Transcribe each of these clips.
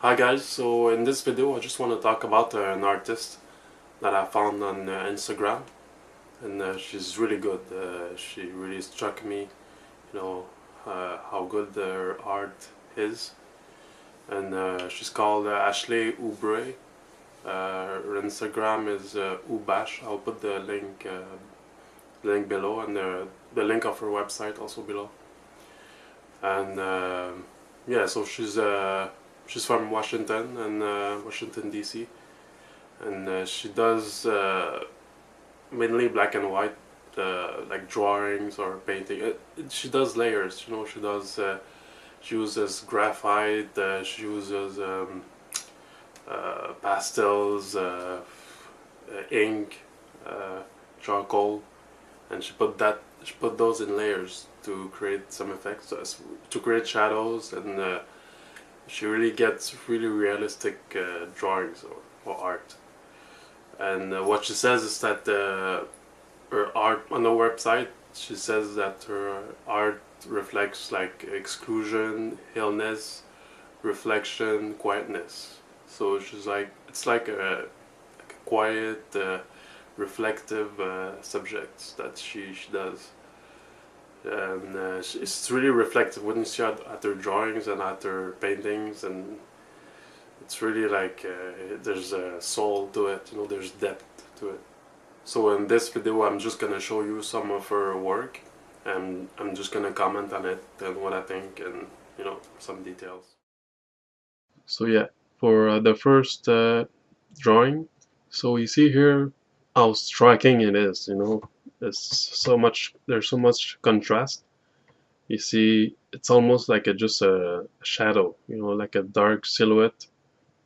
Hi guys, so in this video I just want to talk about an artist that I found on Instagram, and she's really good. She really struck me, how good her art is, and she's called Ashley Oubré. Her Instagram is Ubash. I'll put the link below, and the link of her website also below. And yeah, so she's from Washington and Washington D.C. and she does mainly black and white, like drawings or painting. She does layers, She does. She uses graphite. She uses pastels, ink, charcoal, and she put those in layers to create some effects, to create shadows, and she really gets really realistic drawings or art. And what she says is that her art on the website, she says that her art reflects like exclusion, illness, reflection, quietness. So she's like, it's like a quiet, reflective subjects that she does. And it's really reflective when you see at her drawings and at her paintings, and it's really like there's a soul to it, there's depth to it. So in this video I'm just gonna show you some of her work, and I'm just gonna comment on it and what I think, and some details. So yeah, for the first drawing, so you see here how striking it is, there's so much contrast. You see it's almost like just a shadow, like a dark silhouette,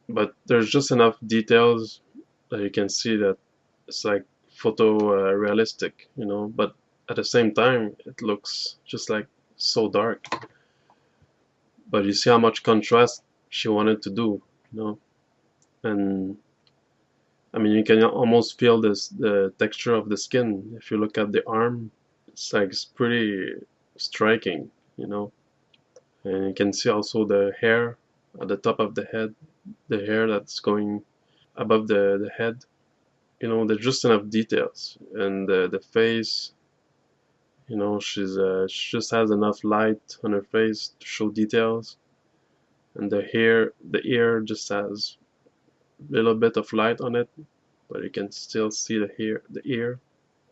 but there's just enough details that you can see that it's like photo realistic, but at the same time it looks just like so dark. But you see how much contrast she wanted to do, and I mean, you can almost feel the texture of the skin. If you look at the arm, it's pretty striking, and you can see also the hair at the top of the head, the hair that's going above the head. There's just enough details, and the face, she just has enough light on her face to show details, and the ear just has a little bit of light on it, but you can still see the ear.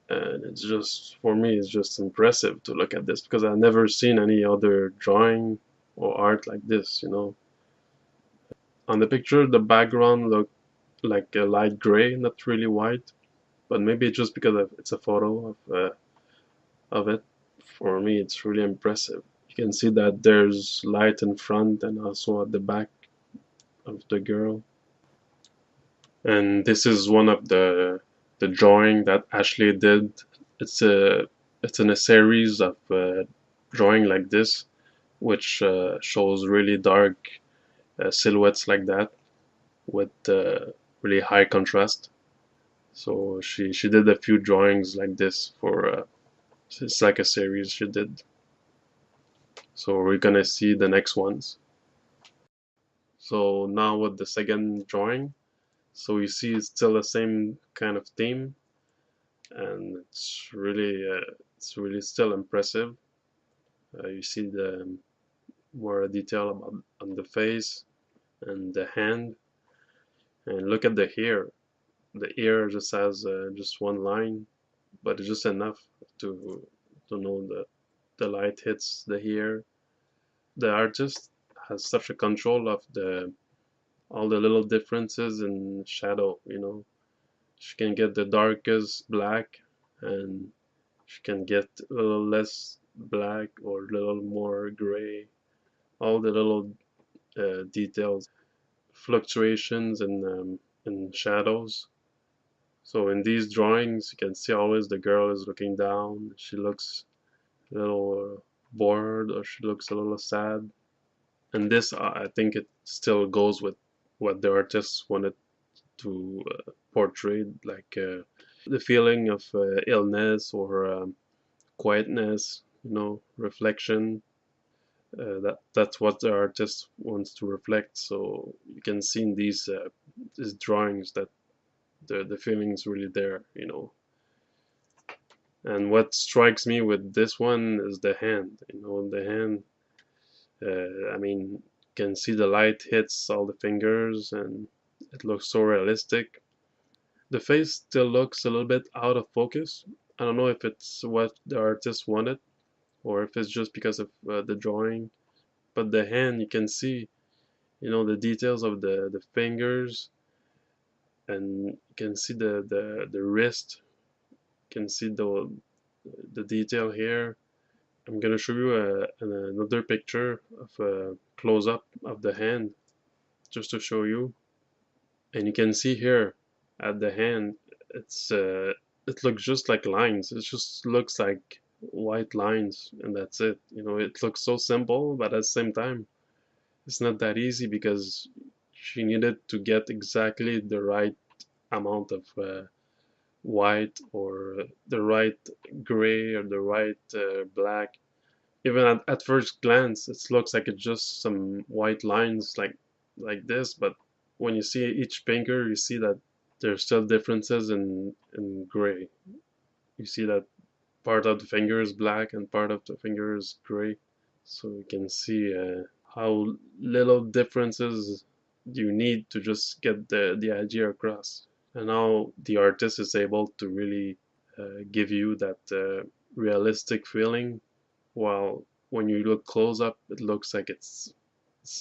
And it's just, for me, it's just impressive to look at this, because I've never seen any other drawing or art like this. On the picture the background looked like a light gray, not really white, but maybe it's just because it's a photo of it. For me it's really impressive. You can see that there's light in front and also at the back of the girl. And this is one of the drawing that Ashley did. It's a it's in a series of drawing like this, which shows really dark silhouettes like that with really high contrast. So she did a few drawings like this for it's like a series she did. So we're gonna see the next ones. So now with the second drawing, so you see it's still the same kind of theme, and it's really still impressive. You see the more detail about on the face and the hand, and look at the hair. The ear just has just one line, but it's just enough to know that the light hits the hair. The artist has such a control of the all the little differences in shadow. She can get the darkest black, and she can get a little less black or a little more gray. All the little details, fluctuations in shadows. So in these drawings, you can see always the girl is looking down. She looks a little bored, or she looks a little sad. And this, I think, it still goes with what the artist wanted to portray, like the feeling of illness or quietness, reflection. That's what the artist wants to reflect. So you can see in these drawings that the feeling is really there, you know. And what strikes me with this one is the hand, you know, the hand. I mean, you can see the light hits all the fingers, and it looks so realistic. The face still looks a little bit out of focus. I don't know if it's what the artist wanted or if it's just because of the drawing. But the hand, you can see, you know, the details of the fingers, and you can see the wrist. You can see the detail here. I'm gonna show you another picture of a close-up of the hand just to show you. And you can see here at the hand, it's it looks just like lines. It just looks like white lines, and that's it. You know, it looks so simple, but at the same time, it's not that easy because she needed to get exactly the right amount of white or the right gray or the right black. Even at first glance, it looks like it's just some white lines like this, but when you see each finger, you see that there's still differences in gray. You see that part of the finger is black and part of the finger is gray. So you can see how little differences you need to just get the idea across. And now the artist is able to really give you that realistic feeling, while when you look close up, it looks like it's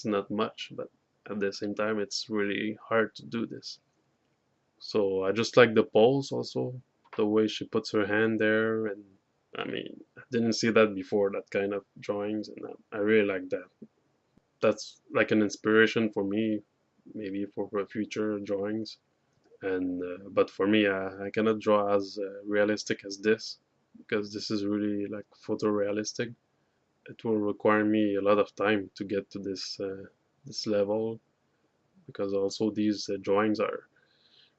not much, but at the same time, it's really hard to do this. So I just like the pose also, the way she puts her hand there, and I mean, I didn't see that before, that kind of drawings, and I really like that. That's like an inspiration for me, maybe for future drawings. And but for me, I cannot draw as realistic as this because this is really like photorealistic. It will require me a lot of time to get to this level, because also these drawings are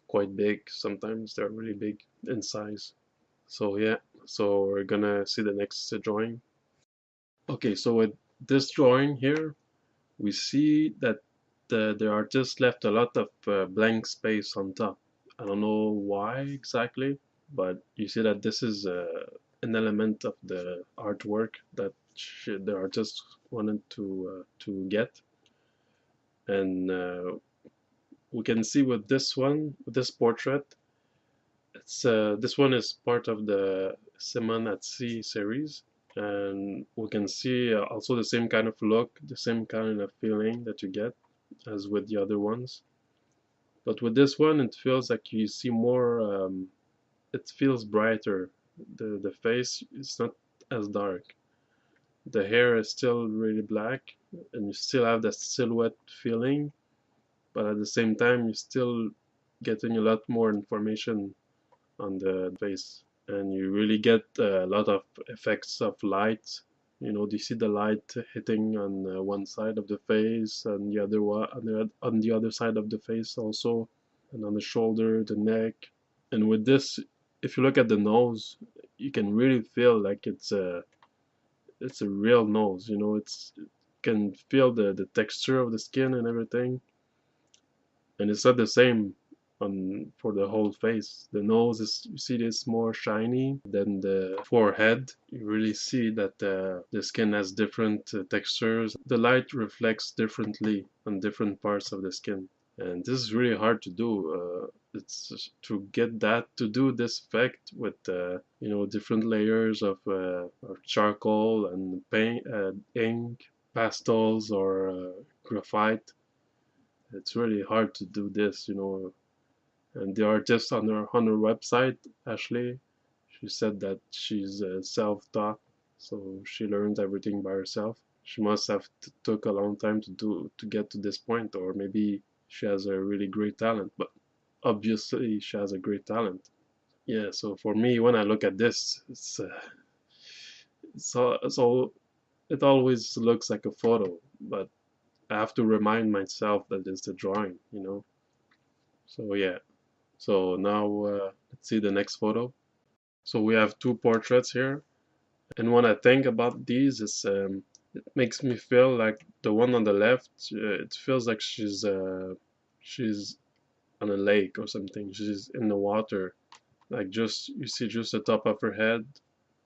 quite big. Sometimes they're really big in size. So yeah, so we're gonna see the next drawing. Okay, so with this drawing here, we see that the artist left a lot of blank space on top. I don't know why exactly, but you see that this is an element of the artwork that the artist wanted to get. And we can see with this one, with this portrait, it's this one is part of the Simon at Sea series, and we can see also the same kind of look, the same kind of feeling that you get as with the other ones. But with this one, it feels like you see more. It feels brighter. The face is not as dark. The hair is still really black, and you still have that silhouette feeling, but at the same time, you're still getting a lot more information on the face, and you really get a lot of effects of light. You know, you see the light hitting on one side of the face, and the other one on the other side of the face also, and on the shoulder, the neck. And with this, if you look at the nose, you can really feel like it's a real nose. You know, you can feel the texture of the skin and everything, and it's not the same on for the whole face. The nose is, you see, this more shiny than the forehead. You really see that the skin has different textures. The light reflects differently on different parts of the skin, and this is really hard to do. It's to get that to do this effect with you know, different layers of charcoal and paint, ink, pastels, or graphite. It's really hard to do this, you know. And the artist on her website, Ashley, she said that she's self-taught, so she learned everything by herself. She must have took a long time to get to this point, or maybe she has a really great talent. But obviously, she has a great talent. Yeah. So for me, when I look at this, it's it always looks like a photo, but I have to remind myself that it's a drawing, you know. So yeah. So now let's see the next photo. So we have two portraits here, and what I think about these is It makes me feel like the one on the left. It feels like she's on a lake or something. She's in the water. Like just you see just the top of her head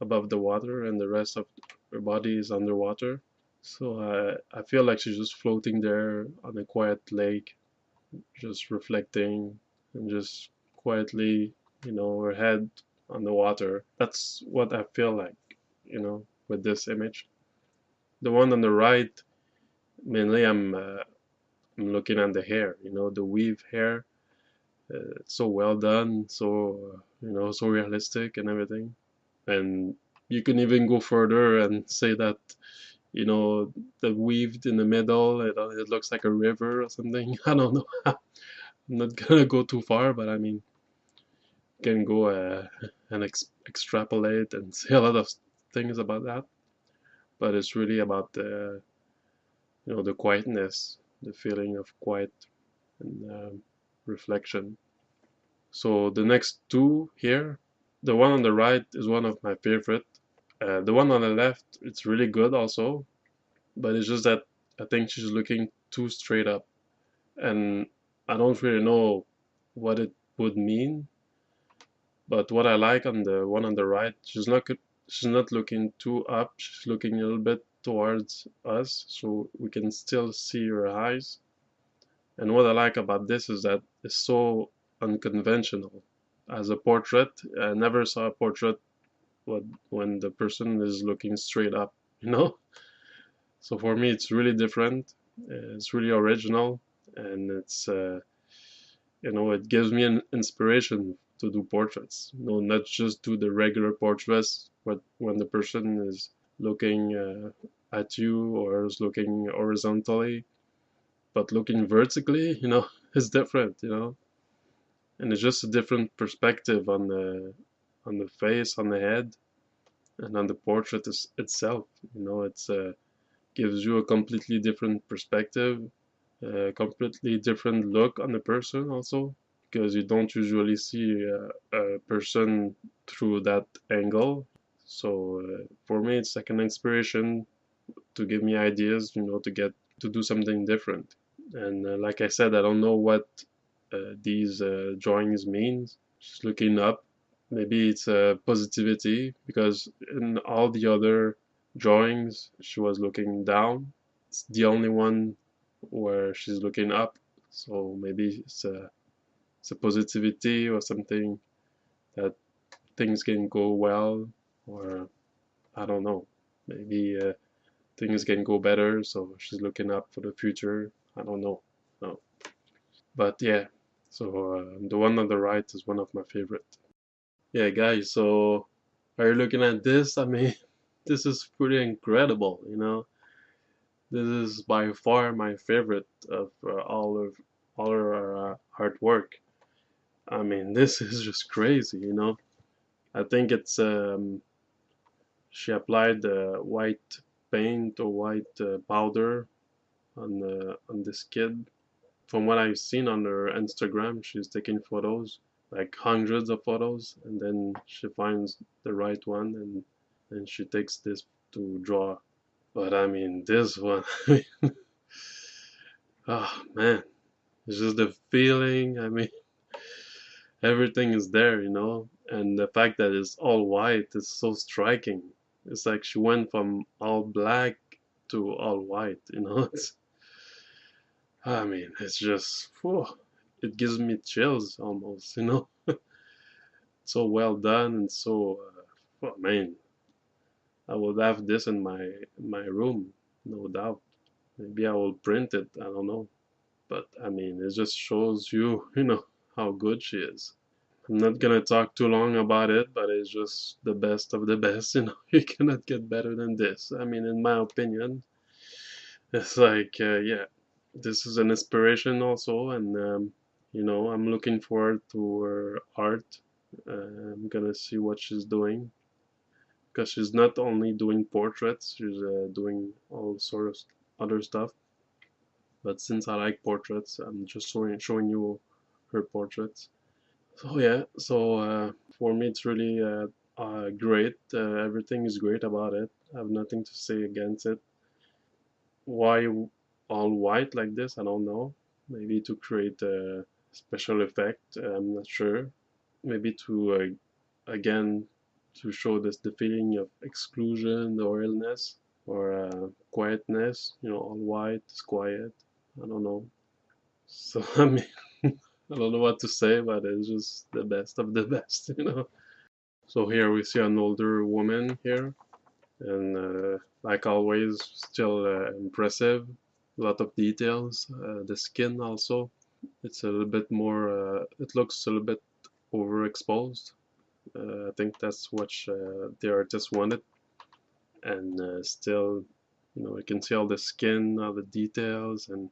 above the water, and the rest of her body is underwater. So I feel like she's just floating there on a quiet lake, just reflecting and just quietly, her head on the water. That's what I feel like, with this image. The one on the right, mainly I'm looking at the hair, the weave hair. It's so well done, so so realistic and everything. And you can even go further and say that you know the weaved in the middle, it looks like a river or something. I don't know. I'm not gonna go too far, but I mean, you can go and extrapolate and say a lot of things about that. But it's really about the quietness, the feeling of quiet and reflection. So the next two here, the one on the right is one of my favorite. The one on the left, it's really good also, but it's just that I think she's looking too straight up, and I don't really know what it would mean. But what I like on the one on the right, she's not looking too up. She's looking a little bit towards us, so we can still see her eyes. And what I like about this is that it's so unconventional. As a portrait, I never saw a portrait when the person is looking straight up, you know? So for me, it's really different. It's really original, and it gives me an inspiration to do portraits. Not just do the regular portraits, but when the person is looking at you or is looking horizontally, but looking vertically, is different, and it's just a different perspective on the face, on the head, and on the portrait itself. It's gives you a completely different perspective, a completely different look on the person also, because you don't usually see a person through that angle. So for me, it's like an inspiration to give me ideas, to do something different. And like I said, I don't know what these drawings means. Just looking up, maybe it's positivity, because in all the other drawings she was looking down. It's the only one where she's looking up, so maybe it's a positivity or something, that things can go well, or I don't know, maybe things can go better, so she's looking up for the future. I don't know. No. But yeah, so the one on the right is one of my favorite. Yeah, guys, so are you looking at this? I mean, this is pretty incredible. This is by far my favorite of all of our artwork. I mean, this is just crazy. I think it's she applied white paint or white powder on this kid. From what I've seen on her Instagram, she's taking photos, like hundreds of photos, and then she finds the right one, and she takes this to draw. But I mean, this one, oh man, it's just the feeling. I mean, everything is there, and the fact that it's all white is so striking. It's like she went from all black to all white. I mean, it's just, whew, it gives me chills almost. So well done and so, oh man, I would have this in my room, no doubt. Maybe I will print it. I don't know, but I mean, it just shows you, how good she is. I'm not gonna talk too long about it, but it's just the best of the best. You cannot get better than this. I mean, in my opinion, it's like, yeah, this is an inspiration also, and I'm looking forward to her art. I'm gonna see what she's doing, because she's not only doing portraits, she's doing all sorts of other stuff. But since I like portraits, I'm just showing you her portraits. So yeah, so for me it's really great. Everything is great about it. I have nothing to say against it. why all white like this, I don't know. Maybe to create a special effect, I'm not sure. Maybe to again to show this the feeling of exclusion or illness or quietness. You know, all white is quiet. I don't know. So I mean, I don't know what to say, but it's just the best of the best, you know. So here we see an older woman here, and like always, still impressive. A lot of details. The skin also, it's a little bit more. It looks a little bit overexposed. I think that's what the artist wanted, and still, you know, you can see all the skin, all the details, and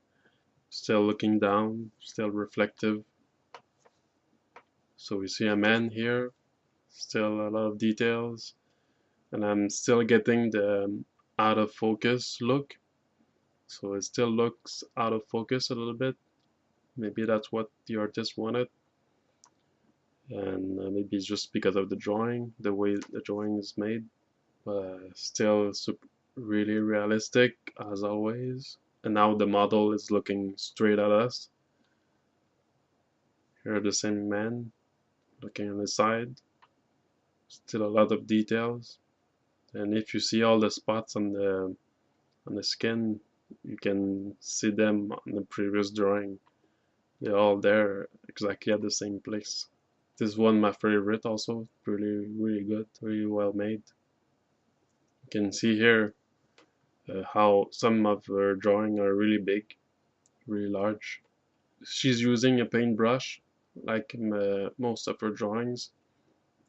still looking down, still reflective. So we see a man here, still a lot of details, and I'm still getting the out of focus look. So it still looks out of focus a little bit. Maybe that's what the artist wanted, and maybe it's just because of the drawing, the way the drawing is made. But still really realistic as always. And now the model is looking straight at us. Here the same man looking on the side. Still a lot of details. And if you see all the spots on the skin, you can see them on the previous drawing. They're all there exactly at the same place. This one my favorite also, really good, really well made. You can see here how some of her drawing are really big, really large. She's using a paintbrush like most of her drawings,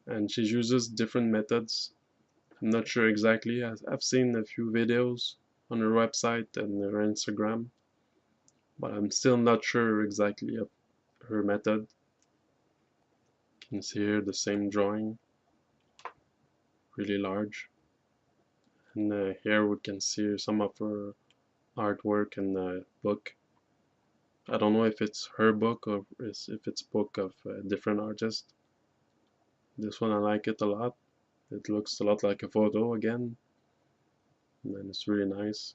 and she uses different methods. I'm not sure exactly. I've seen a few videos on her website and her Instagram, but I'm still not sure exactly of her method. You can see here the same drawing, really large. And here we can see some of her artwork in the book. I don't know if it's her book or if it's a book of a different artist. This one I like it a lot. It looks a lot like a photo again, and it's really nice.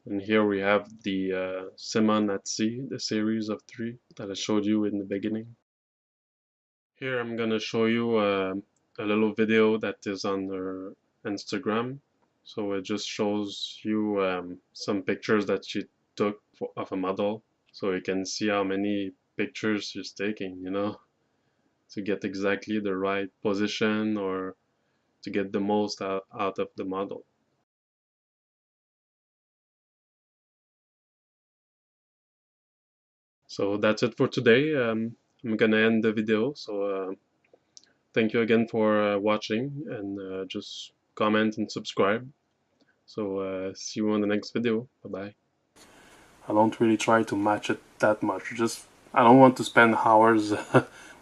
And here we have the Simon at Sea, the series of 3 that I showed you in the beginning. Here I'm gonna show you a little video that is on her Instagram. So it just shows you some pictures that she took of a model. So you can see how many pictures she's taking, you know, to get exactly the right position or to get the most out of the model. So that's it for today. I'm gonna end the video. So thank you again for watching, and just comment and subscribe. So see you on the next video. Bye bye. I don't really try to match it that much. Just I don't want to spend hours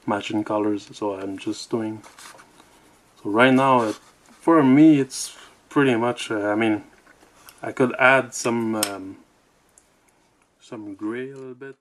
matching colors, so I'm just doing. So right now, for me, it's pretty much. I mean, I could add some gray a little bit.